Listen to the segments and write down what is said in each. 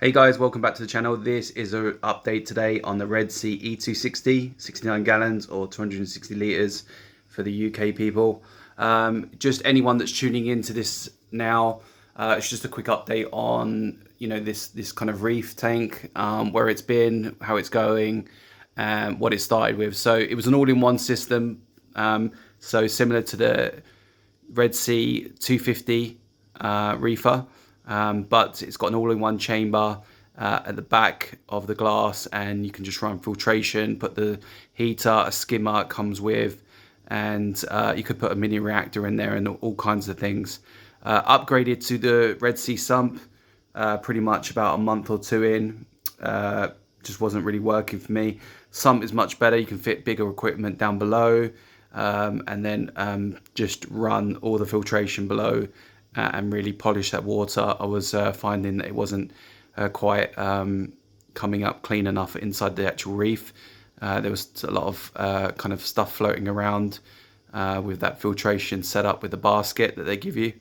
Hey guys, welcome back to the channel. This is an update today on the Red Sea E-260, 69 gallons or 260 litres for the UK people. Just anyone that's tuning into this now, it's just a quick update on, this kind of reef tank, where it's been, how it's going, and what it started with. So it was an all-in-one system, so similar to the Red Sea 250 reefer. But it's got an all-in-one chamber at the back of the glass, and you can just run filtration, put the heater, a skimmer it comes with, and you could put a mini reactor in there and all kinds of things. Upgraded to the Red Sea sump pretty much about a month or two in. Just wasn't really working for me. Sump is much better. You can fit bigger equipment down below, and then just run all the filtration below and really polish that water. I was finding that it wasn't quite coming up clean enough inside the actual reef. There was a lot of kind of stuff floating around with that filtration set up with the basket that they give you.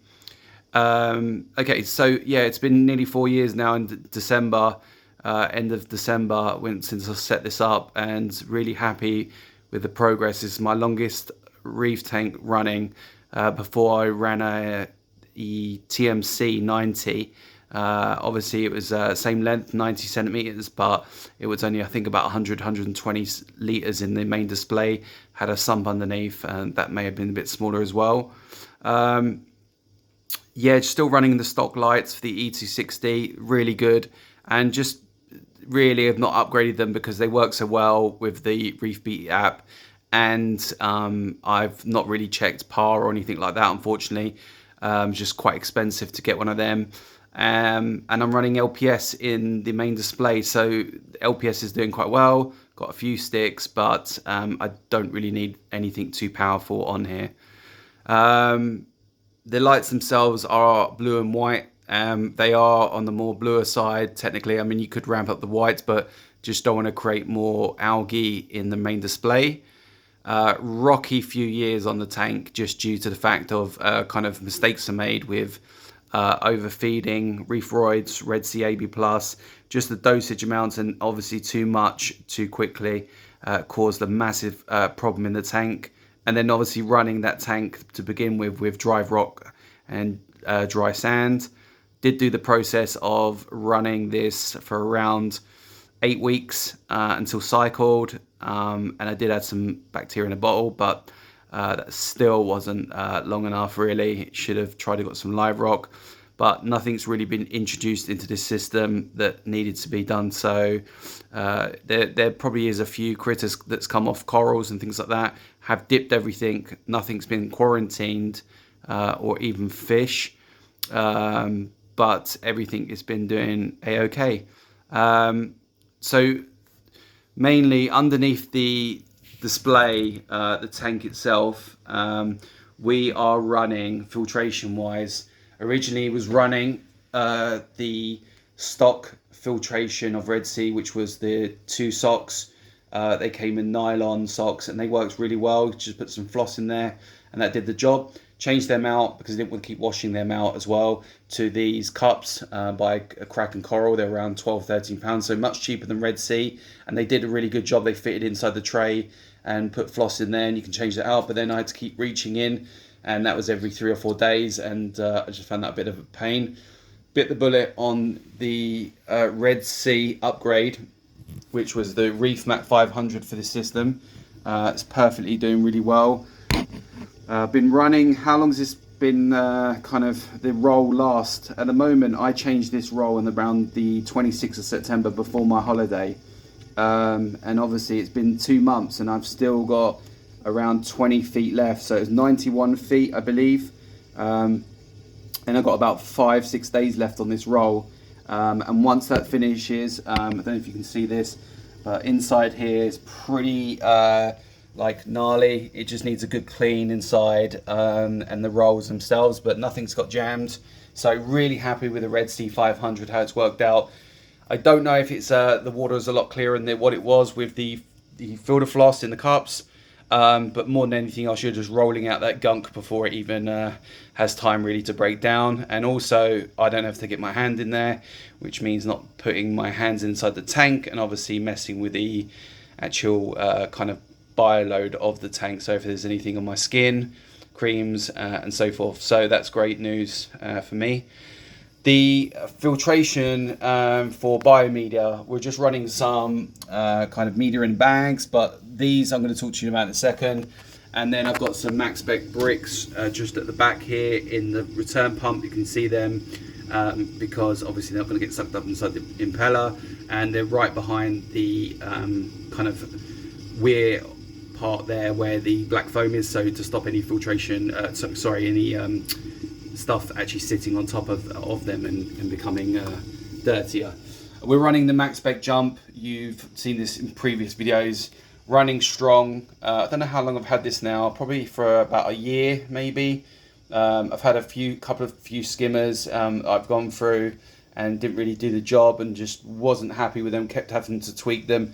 Okay, so yeah, it's been nearly 4 years now in December, end of December since I set this up, and really happy with the progress. This is my longest reef tank running. Before I ran a TMC 90. Obviously it was same length, 90 centimeters, but it was only, I think, about 120 liters in the main display. Had a sump underneath, and that may have been a bit smaller as well. Yeah, still running the stock lights for the E260, really good, and just really have not upgraded them because they work so well with the Reef Beat app, and I've not really checked par or anything like that, unfortunately. Just quite expensive to get one of them, and I'm running LPS in the main display, so LPS is doing quite well. Got a few sticks, but I don't really need anything too powerful on here. The lights themselves are blue and white. They are on the more bluer side technically. I mean, you could ramp up the whites, but just don't want to create more algae in the main display. Rocky few years on the tank, just due to the fact of kind of mistakes are made with overfeeding, reef roids, Red Sea AB+, just the dosage amounts, and obviously too much too quickly caused a massive problem in the tank. And then obviously running that tank to begin with dry rock and dry sand. Did do the process of running this for around 8 weeks until cycled, and I did add some bacteria in a bottle, but that still wasn't long enough really. Should have tried to got some live rock, but nothing's really been introduced into this system that needed to be done. So there probably is a few critters that's come off, corals and things like that, have dipped everything. Nothing's been quarantined or even fish, but everything has been doing a-okay. So mainly underneath the display, the tank itself, we are running filtration wise. Originally it was running the stock filtration of Red Sea, which was the 2 socks. They came in nylon socks and they worked really well. Just put some floss in there and that did the job. Changed them out because I didn't want to keep washing them out as well, to these cups by a Kraken Coral. They're around 12-13 pounds, so much cheaper than Red Sea, and they did a really good job. They fitted inside the tray and put floss in there, and you can change that out, but then I had to keep reaching in, and that was every 3 or 4 days, and I just found that a bit of a pain. Bit the bullet on the Red Sea upgrade, which was the Reef Mat 500 for this system. It's perfectly doing really well. Been running, how long has this been kind of the roll last? At the moment, I changed this roll in around the 26th of September before my holiday. And obviously it's been 2 months and I've still got around 20 feet left. So it's 91 feet, I believe. And I've got about 5-6 days left on this roll. And once that finishes, I don't know if you can see this, but inside here is pretty like gnarly. It just needs a good clean inside, and the rolls themselves, but nothing's got jammed. So really happy with the Red Sea 500, how it's worked out. I don't know if it's the water is a lot clearer than what it was with the filter floss in the cups. But more than anything else, you're just rolling out that gunk before it even has time really to break down. And also, I don't have to get my hand in there, which means not putting my hands inside the tank and obviously messing with the actual kind of bioload of the tank. So if there's anything on my skin, creams and so forth. So that's great news for me. The filtration for biomedia, we're just running some kind of media in bags, but these I'm going to talk to you about in a second. And then I've got some max spec bricks just at the back here in the return pump. You can see them because obviously they're not going to get sucked up inside the impeller, and they're right behind the kind of weir part there where the black foam is, so to stop any filtration, any stuff actually sitting on top of them and becoming dirtier. We're running the max spec jump. You've seen this in previous videos. Running strong. I don't know how long I've had this now, probably for about a year maybe. I've had a few skimmers I've gone through and didn't really do the job and just wasn't happy with them, kept having to tweak them.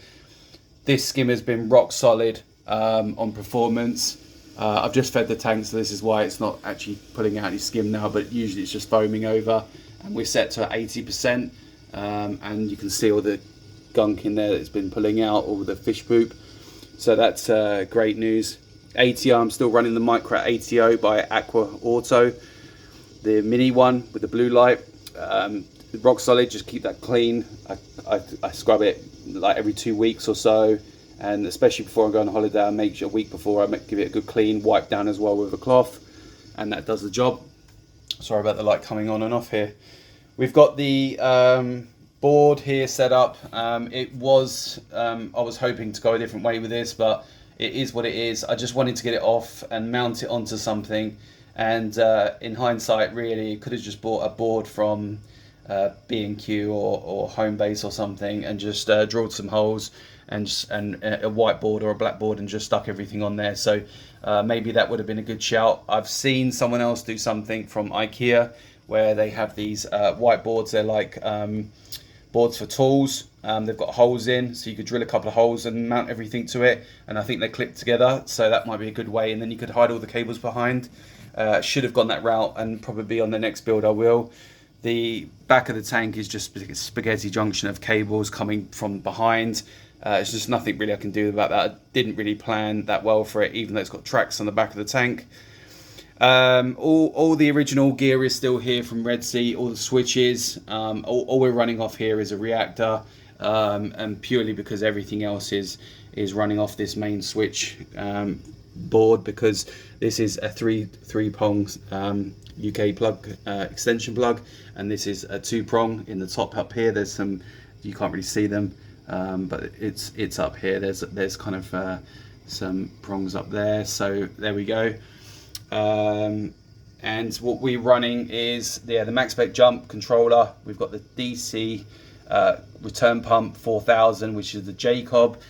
This skimmer's been rock solid on performance. I've just fed the tank, so this is why it's not actually pulling out any skim now, but usually it's just foaming over, and we're set to 80%, and you can see all the gunk in there that's been pulling out, all the fish poop. So that's great news. ATO, I'm still running the Micro ATO by Aqua Auto, the mini one with the blue light. Rock solid, just keep that clean. I scrub it like every 2 weeks or so, and especially before I go on holiday, I make sure a week before I give it a good clean, wipe down as well with a cloth, and that does the job. Sorry about the light coming on and off here. We've got the board here set up. I was hoping to go a different way with this, but it is what it is. I just wanted to get it off and mount it onto something, and in hindsight really could have just bought a board from B&Q or Homebase or something, and just drilled some holes and a white board or a black board and just stuck everything on there. So maybe that would have been a good shout. I've seen someone else do something from IKEA where they have these white boards. They're like boards for tools. They've got holes in, so you could drill a couple of holes and mount everything to it, and I think they're clipped together, so that might be a good way, and then you could hide all the cables behind. Should have gone that route, and probably on the next build I will. The back of the tank is just a spaghetti junction of cables coming from behind. It's just nothing really I can do about that. I didn't really plan that well for it, even though it's got tracks on the back of the tank. All the original gear is still here from Red Sea, all the switches. All we're running off here is a reactor, and purely because everything else is running off this main switch board, because this is a three prong UK plug extension plug, and this is a 2-prong in the top up here. There's some, you can't really see them, but it's up here. There's kind of some prongs up there, so there we go. And what we're running is the max spec jump controller. We've got the DC return pump 4000, which is the Jacob.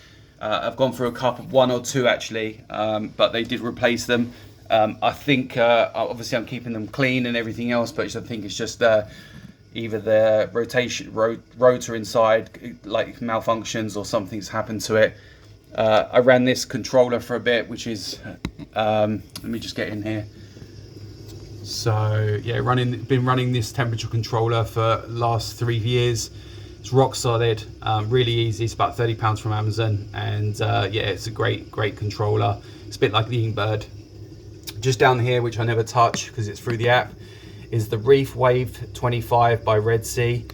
I've gone through a couple, one or two actually, but they did replace them. I think obviously I'm keeping them clean and everything else, but I think it's just either the rotor inside like malfunctions or something's happened to it. I ran this controller for a bit, which is let me just get in here. So yeah, been running this temperature controller for the last 3 years. It's rock solid, really easy. It's about £30 from Amazon, and yeah, it's a great controller. It's a bit like the Inkbird. Just down here, which I never touch because it's through the app, is the Reef Wave 25 by Red Sea.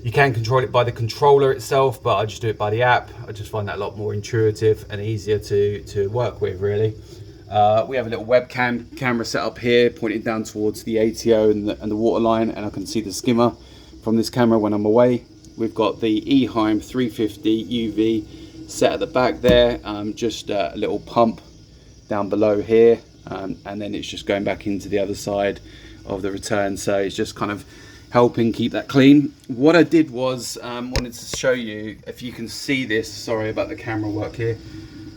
You can control it by the controller itself, but I just do it by the app. I just find that a lot more intuitive and easier to work with, really. We have a little webcam camera set up here, pointing down towards the ATO and the water line, and I can see the skimmer from this camera when I'm away. We've got the Eheim 350 UV set at the back there, just a little pump down below here, and then it's just going back into the other side of the return, so it's just kind of helping keep that clean. What I did was wanted to show you if you can see this. Sorry about the camera work here.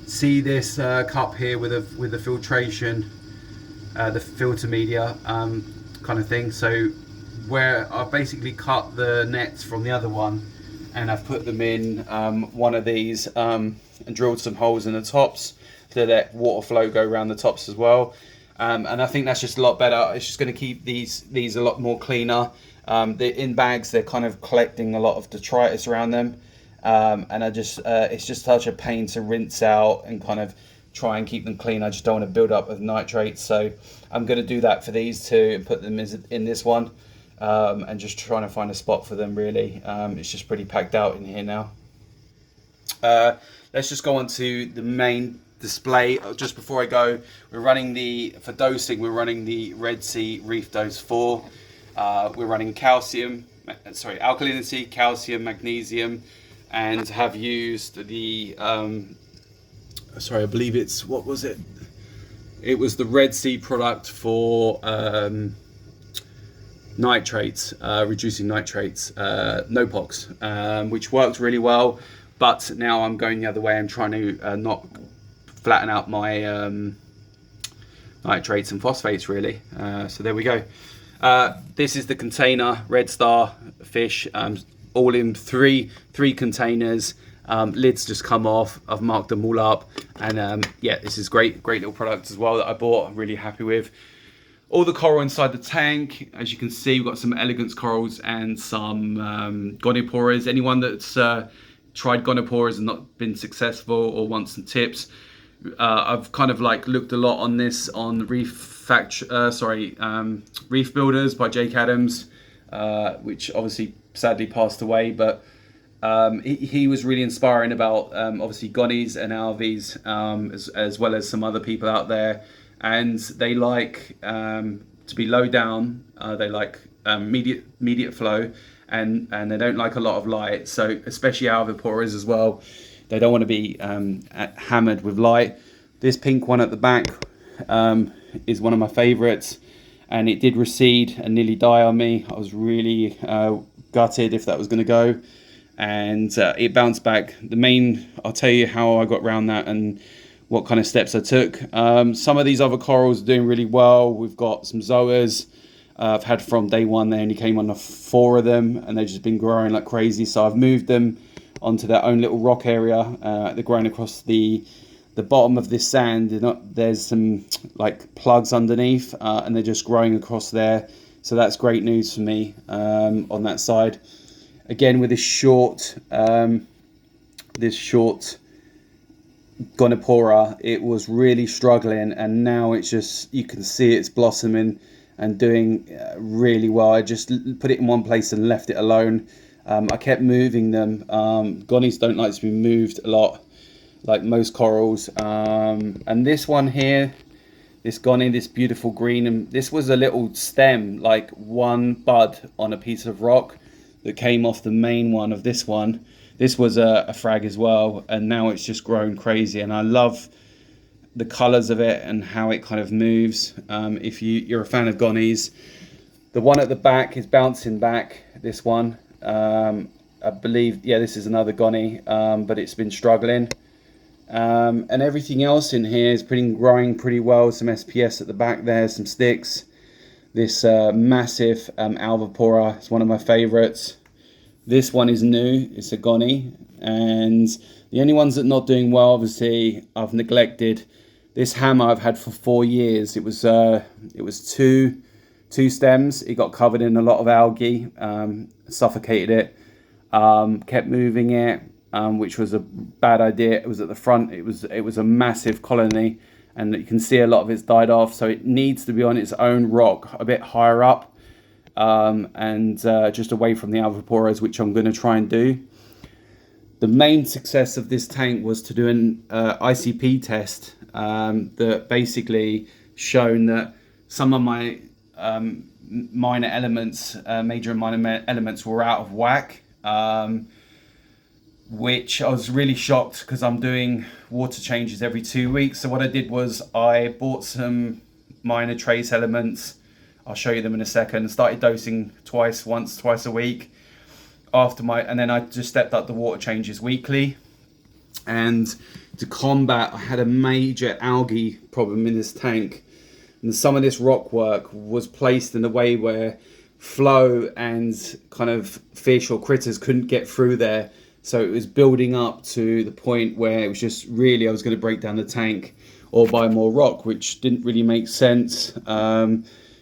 See this cup here with the filtration, the filter media kind of thing. So where I basically cut the nets from the other one and I've put them in one of these and drilled some holes in the tops to let water flow go around the tops as well. And I think that's just a lot better. It's just going to keep these a lot more cleaner. In bags, they're kind of collecting a lot of detritus around them, and it's just such a pain to rinse out and kind of try and keep them clean. I just don't want to build up with nitrates, so I'm going to do that for these two and put them in this one, and just trying to find a spot for them really. It's just pretty packed out in here now. Let's just go on to the main display. Just before I go, for dosing, we're running the Red Sea Reef Dose 4. We're running alkalinity, calcium, magnesium, and have used the I believe it's, what was it? It was the Red Sea product for nitrates, reducing nitrates, NOPOX, which worked really well. But now I'm going the other way. I'm trying to not flatten out my nitrates and phosphates really. So there we go. This is the container, Red Star fish, all in three containers. Lids just come off. I've marked them all up, and yeah, this is great little product as well that I bought. I'm really happy with. All the coral inside the tank, as you can see, we've got some elegance corals and some goniporas. Anyone that's tried goniporas and not been successful or wants some tips, I've kind of like looked a lot on this on Reef Builders by Jake Adams, which obviously sadly passed away, but he was really inspiring about obviously gonnies and alvies, as well as some other people out there, and they like to be low down. They like immediate flow, and they don't like a lot of light. So especially alviporas as well, they don't want to be hammered with light. This pink one at the back is one of my favorites, and it did recede and nearly die on me. I was really gutted if that was going to go, and it bounced back. I'll tell you how I got around that and what kind of steps I took. Some of these other corals are doing really well. We've got some zoas I've had from day one. They only came on 4 of them, and they've just been growing like crazy. So I've moved them onto their own little rock area. They're growing across the bottom of this sand. There's some like plugs underneath, and they're just growing across there. So that's great news for me on that side. Again, with this short gonipora, it was really struggling, and now it's just, you can see it's blossoming and doing really well. I just put it in one place and left it alone. I kept moving them. Gonnies don't like to be moved a lot, like most corals. And this one here, this gonny, this beautiful green, and this was a little stem, like one bud on a piece of rock that came off the main one of this one. This was a frag as well, and now it's just grown crazy, and I love the colors of it and how it kind of moves. If you're a fan of gonnies, the one at the back is bouncing back, this one. I believe, yeah, this is another gonny, but it's been struggling. And everything else in here is growing pretty well. Some SPS at the back there, some sticks. This massive alvipora is one of my favorites. This one is new, it's a gonny, and the only ones that are not doing well, obviously, I've neglected. This hammer I've had for 4 years. It was two stems. It got covered in a lot of algae, suffocated it. Kept moving it, which was a bad idea. It was at the front. It was a massive colony, and you can see a lot of it's died off. So it needs to be on its own rock, a bit higher up, and just away from the alviporas, which I'm going to try and do. The main success of this tank was to do an ICP test that basically shown that some of my minor elements, major and minor elements, were out of whack, which I was really shocked, because I'm doing water changes every 2 weeks. So what I did was I bought some minor trace elements. I'll show you them in a second. Started dosing twice a week and then I just stepped up the water changes weekly. And to combat, I had a major algae problem in this tank, and some of this rock work was placed in a way where flow and kind of fish or critters couldn't get through there. So it was building up to the point where it was just really I was going to break down the tank or buy more rock, which didn't really make sense.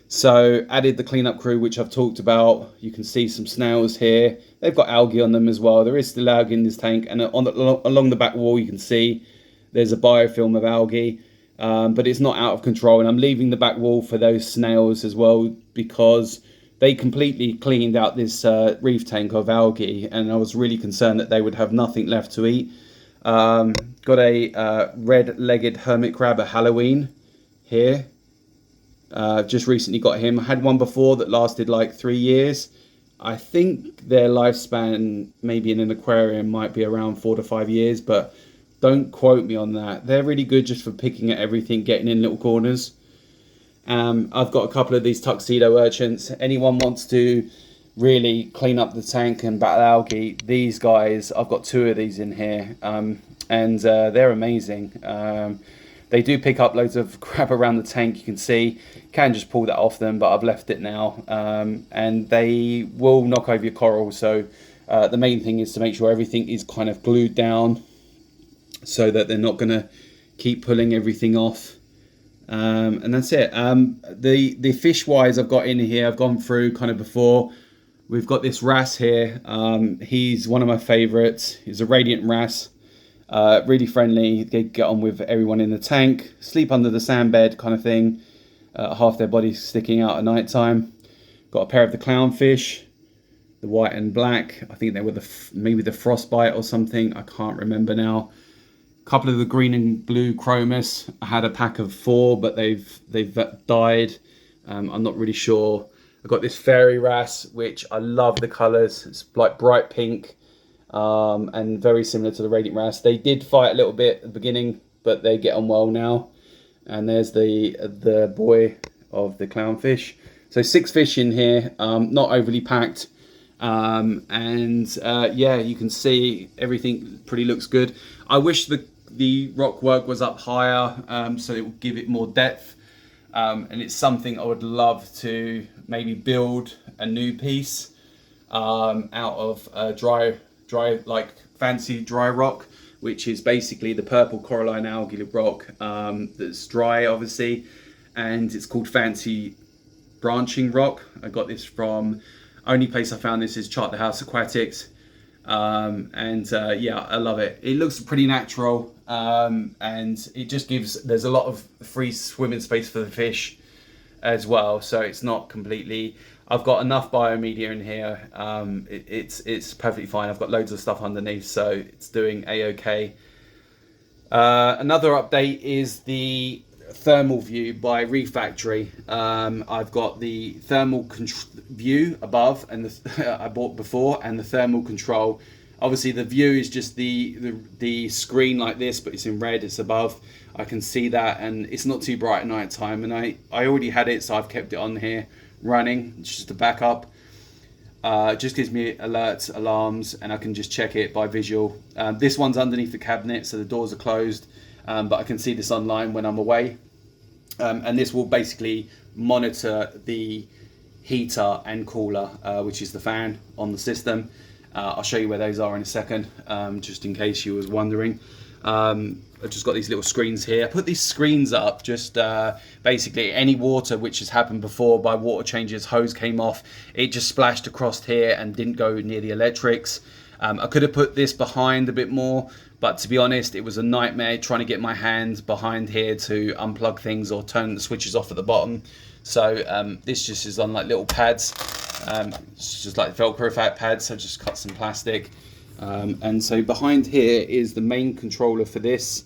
So added the cleanup crew, which I've talked about. You can see some snails here. They've got algae on them as well. There is still algae in this tank, and along the back wall you can see there's a biofilm of algae, but it's not out of control. And I'm leaving the back wall for those snails as well, because they completely cleaned out this reef tank of algae, and I was really concerned that they would have nothing left to eat. Got a red-legged hermit crab at Halloween here. Just recently got him. I had one before that lasted like 3 years. I think their lifespan maybe in an aquarium might be around 4 to 5 years, but don't quote me on that. They're really good just for picking at everything, getting in little corners. I've got a couple of these tuxedo urchins. Anyone wants to really clean up the tank and battle algae, these guys, I've got 2 of these in here, and they're amazing. They do pick up loads of crap around the tank, you can see. Can just pull that off them, but I've left it now. And they will knock over your coral, so the main thing is to make sure everything is kind of glued down so that they're not going to keep pulling everything off. And that's it. The fish wise I've got in here, I've gone through kind of before. We've got this wrasse here. He's one of my favorites. He's a radiant wrasse. Really friendly. They get on with everyone in the tank. Sleep under the sand bed kind of thing. Half their body sticking out at night time. Got a pair of the clownfish, the white and black. I think they were maybe the frostbite or something. I can't remember now. A couple of the green and blue chromis. I had a pack of 4, but they've died. I'm not really sure. I've got this fairy wrasse, which I love the colours. It's like bright pink. And very similar to the radiant wrasse. They did fight a little bit at the beginning, but they get on well now. And there's the boy of the clownfish. So 6 fish in here, not overly packed. Yeah, you can see everything pretty looks good. I wish the rock work was up higher, so it would give it more depth. And it's something I would love to maybe build a new piece out of dry like fancy dry rock, which is basically the purple coralline algae rock that's dry obviously, and it's called fancy branching rock. I got this from, only place I found this is Charterhouse Aquatics, yeah, I love it. It looks pretty natural, and it just there's a lot of free swimming space for the fish as well, so it's not completely, I've got enough biomedia in here. It's perfectly fine. I've got loads of stuff underneath, so it's doing a-okay. Another update is the thermal view by Reef Factory. I've got the thermal view above, and I bought before, and the thermal control. Obviously, the view is just the screen like this, but it's in red. It's above. I can see that, and it's not too bright at night time. And I already had it, so I've kept it on here running. It's just a backup. Just gives me alerts, alarms, and I can just check it by visual. This one's underneath the cabinet, so the doors are closed, but I can see this online when I'm away. And this will basically monitor the heater and cooler, which is the fan on the system. I'll show you where those are in a second, just in case you was wondering. I've just got these little screens here. I put these screens up just basically any water which has happened before by water changes, hose came off, it just splashed across here and didn't go near the electrics. I could have put this behind a bit more, but to be honest, it was a nightmare trying to get my hands behind here to unplug things or turn the switches off at the bottom. So this just is on like little pads. It's just like Velcro fat pads, so just cut some plastic. And so behind here is the main controller for this.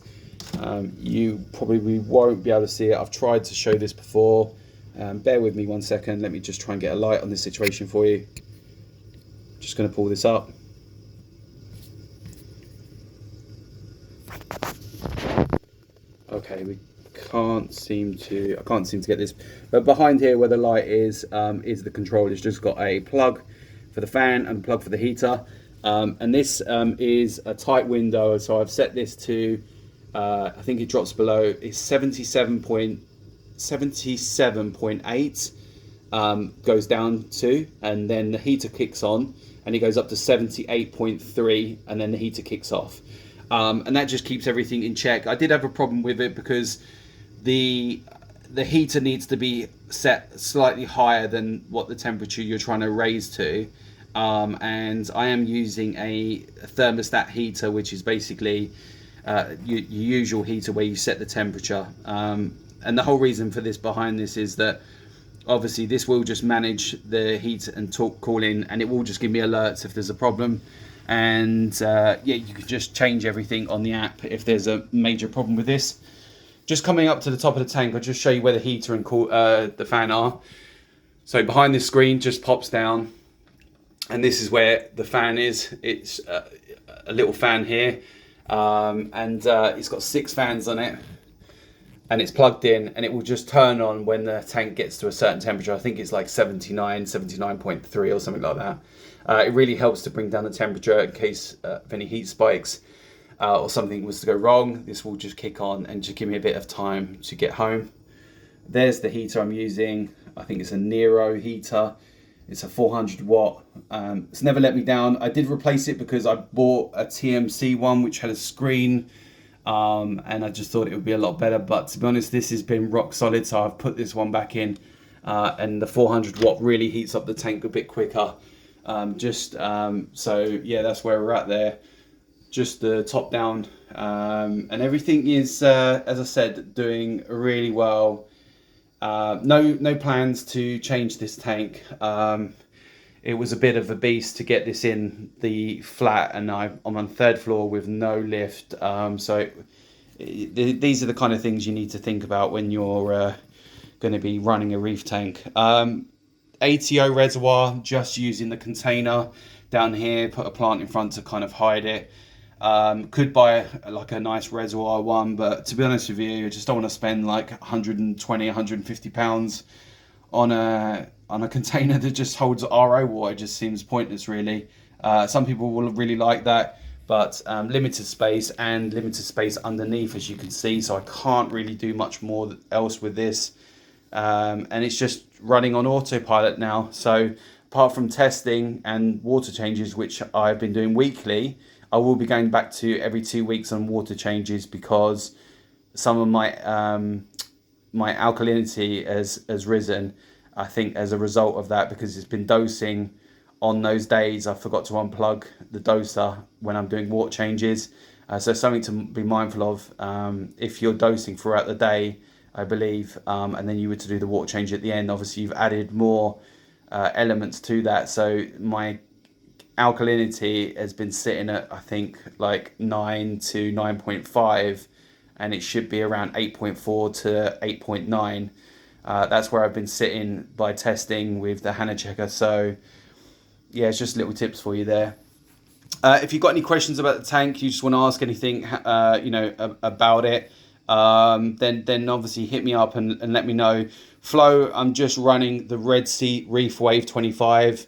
You probably won't be able to see it. I've tried to show this before. Bear with me 1 second. Let me just try and get a light on this situation for you. Just going to pull this up. Okay, I can't seem to get this. But behind here where the light is the controller. It's just got a plug for the fan and a plug for the heater. And this is a tight window, so I've set this to I think it drops below, it's 77.8, goes down to, and then the heater kicks on and it goes up to 78.3, and then the heater kicks off. And that just keeps everything in check. I did have a problem with it because the heater needs to be set slightly higher than what the temperature you're trying to raise to. And I am using a thermostat heater, which is basically your usual heater where you set the temperature. And the whole reason for this behind this is that obviously this will just manage the heat and cooling, and it will just give me alerts if there's a problem. And yeah, you can just change everything on the app if there's a major problem with this. Just coming up to the top of the tank, I'll just show you where the heater and the fan are. So behind this screen just pops down, and this is where the fan is. It's a little fan here, and it's got 6 fans on it, and it's plugged in, and it will just turn on when the tank gets to a certain temperature. I think it's like 79.3 or something like that. It really helps to bring down the temperature in case of any heat spikes or something was to go wrong. This will just kick on and just give me a bit of time to get home. There's the heater I'm using. I think it's a Nero heater. It's a 400 watt. It's never let me down. I did replace it because I bought a TMC one which had a screen, and I just thought it would be a lot better. But to be honest, this has been rock solid, so I've put this one back in, and the 400 watt really heats up the tank a bit quicker. So yeah, that's where we're at there. Just the top down, and everything is, as I said, doing really well. No plans to change this tank. It was a bit of a beast to get this in the flat, and I'm on the 3rd floor with no lift. These are the kind of things you need to think about when you're going to be running a reef tank. ATO reservoir, just using the container down here, put a plant in front to kind of hide it. Could buy like a nice reservoir one, but to be honest with you, I just don't want to spend like 120, 150 pounds on a container that just holds RO water. It just seems pointless, really. Some people will really like that, but limited space underneath, as you can see, so I can't really do much more else with this. And it's just running on autopilot now. So apart from testing and water changes, which I've been doing weekly, I will be going back to every 2 weeks on water changes, because some of my my alkalinity has risen, I think, as a result of that, because it's been dosing on those days I forgot to unplug the doser when I'm doing water changes. So something to be mindful of if you're dosing throughout the day, I believe, and then you were to do the water change at the end. Obviously you've added more elements to that, so my alkalinity has been sitting at, I think, like 9 to 9.5, and it should be around 8.4 to 8.9. That's where I've been sitting by testing with the Hannah checker. So yeah, it's just little tips for you there. If you've got any questions about the tank, you just want to ask anything about it, then obviously hit me up and let me know. Flow, I'm just running the Red Sea Reef Wave 25.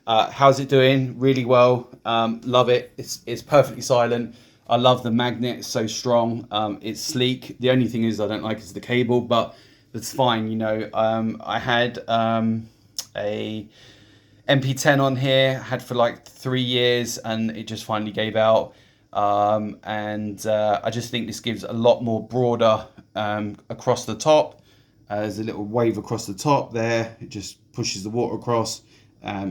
How's it doing? Really well. Love it. It's perfectly silent. I love the magnet. It's so strong. It's sleek. The only thing is I don't like is the cable, but that's fine. I had a MP10 on here. Had for like 3 years, and it just finally gave out. I just think this gives a lot more broader across the top. There's a little wave across the top there. It just pushes the water across.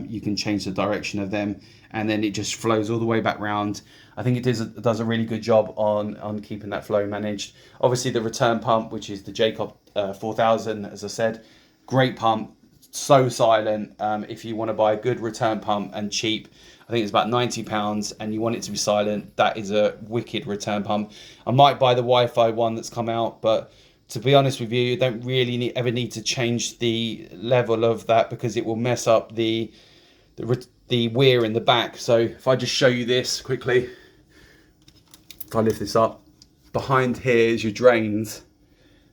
You can change the direction of them, and then it just flows all the way back round. I think it does a really good job on keeping that flow managed. Obviously the return pump, which is the Jacob 4000, as I said, great pump, so silent. If you want to buy a good return pump and cheap, I think it's about £90, and you want it to be silent, that is a wicked return pump. I might buy the Wi-Fi one that's come out, but to be honest with you don't really ever need to change the level of that, because it will mess up the weir in the back. So if I just show you this quickly, if I lift this up, behind here is your drains.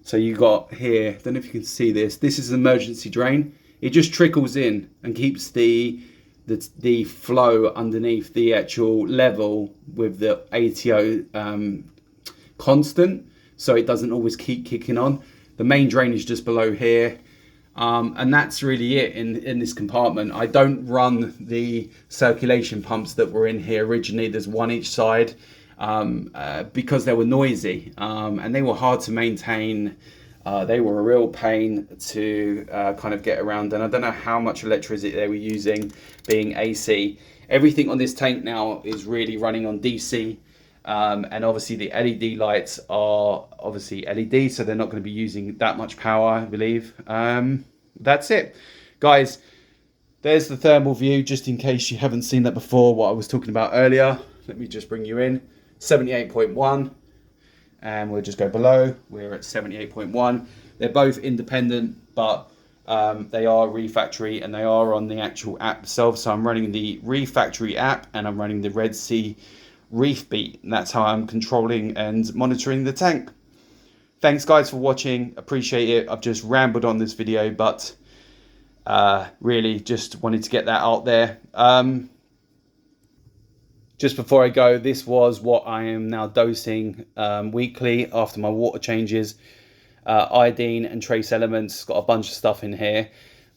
So you got here, don't know if you can see this. This is an emergency drain. It just trickles in and keeps the flow underneath the actual level with the ATO constant, so it doesn't always keep kicking on. The main drain is just below here. And that's really it in this compartment. I don't run the circulation pumps that were in here originally. There's one each side because they were noisy and they were hard to maintain. They were a real pain to kind of get around, and I don't know how much electricity they were using, being AC. Everything on this tank now is really running on DC, and obviously the LED lights are obviously LED, so they're not going to be using that much power, I believe. That's it, guys. There's the thermal view, just in case you haven't seen that before, what I was talking about earlier. Let me just bring you in. 78.1. And we'll just go below. We're at 78.1. They're both independent, but they are refactory and they are on the actual app itself. So I'm running the refactory app and I'm running the Red Sea Reef Beat. And that's how I'm controlling and monitoring the tank. Thanks guys for watching. Appreciate it. I've just rambled on this video, but really just wanted to get that out there. Just before I go, this was what I am now dosing weekly after my water changes. Iodine and trace elements, got a bunch of stuff in here.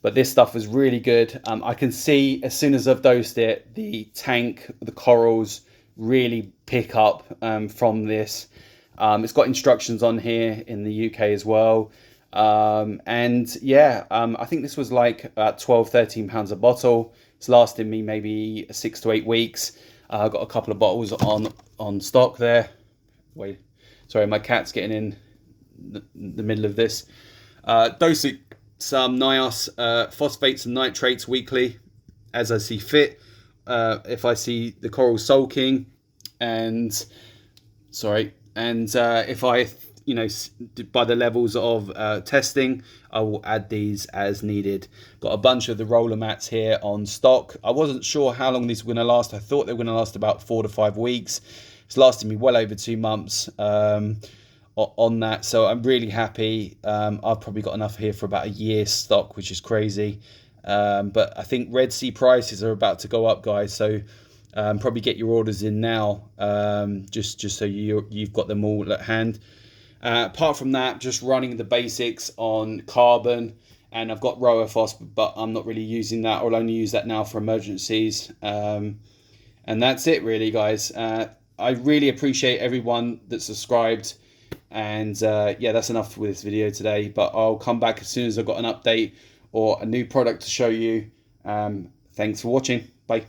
But this stuff was really good. I can see as soon as I've dosed it, the tank, the corals really pick up from this. It's got instructions on here in the UK as well. And yeah, I think this was like about 12-13 pounds a bottle. It's lasting me maybe 6 to 8 weeks. I've got a couple of bottles on stock there. Wait, sorry, my cat's getting in the middle of this. Dosing some NIOS phosphates and nitrates weekly as I see fit. If I see the coral sulking, and if I, by the levels of testing, I will add these as needed. Got a bunch of the roller mats here on stock. I wasn't sure how long these were going to last. I thought they were going to last about 4 to 5 weeks. It's lasted me well over 2 months on that, so I'm really happy. I've probably got enough here for about a year's stock, which is crazy. But I think Red Sea prices are about to go up, guys, so probably get your orders in now, just so you've got them all at hand. Apart from that, just running the basics on carbon, and I've got Roaphos, but I'm not really using that. I'll only use that now for emergencies. And that's it really, guys. I really appreciate everyone that subscribed, and yeah, that's enough with this video today, but I'll come back as soon as I've got an update or a new product to show you. Thanks for watching. Bye.